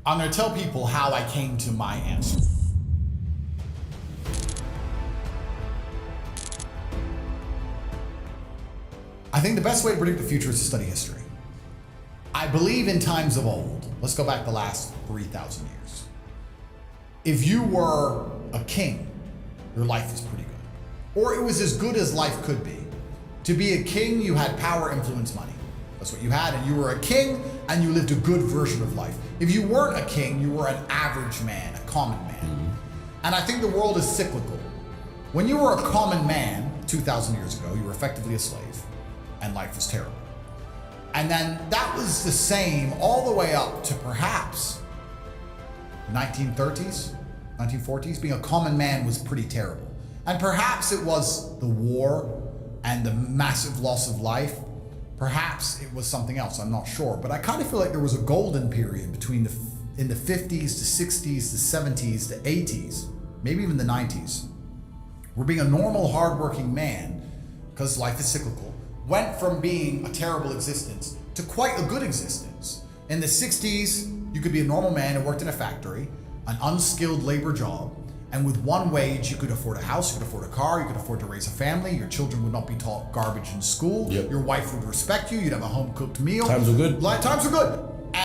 I'm going to tell people how I came to my answer. I think the best way to predict the future is to study history. I believe in times of old. Let's go back the last 3,000 years. If you were a king, your life was pretty good. Or it was as good as life could be. To be a king, you had power, influence, money. That's what you had, and you were a king, and you lived a good version of life. If you weren't a king, you were an average man, a common man. And I think the world is cyclical. When you were a common man 2,000 years ago, you were effectively a slave, and life was terrible. And then that was the same all the way up to perhaps 1930s, 1940s. Being a common man was pretty terrible. And perhaps it was the war and the massive loss of life. Perhaps it was something else, I'm not sure. But I kind of feel like there was a golden period between in the 50s to 60s to 70s to 80s, maybe even the 90s, where being a normal, hardworking man, because life is cyclical, went from being a terrible existence to quite a good existence. In the 60s, you could be a normal man who worked in a factory, an unskilled labor job, and with one wage, you could afford a house, you could afford a car, you could afford to raise a family, your children would not be taught garbage in school, your wife would respect you, you'd have a home-cooked meal. Times were good. Times were good.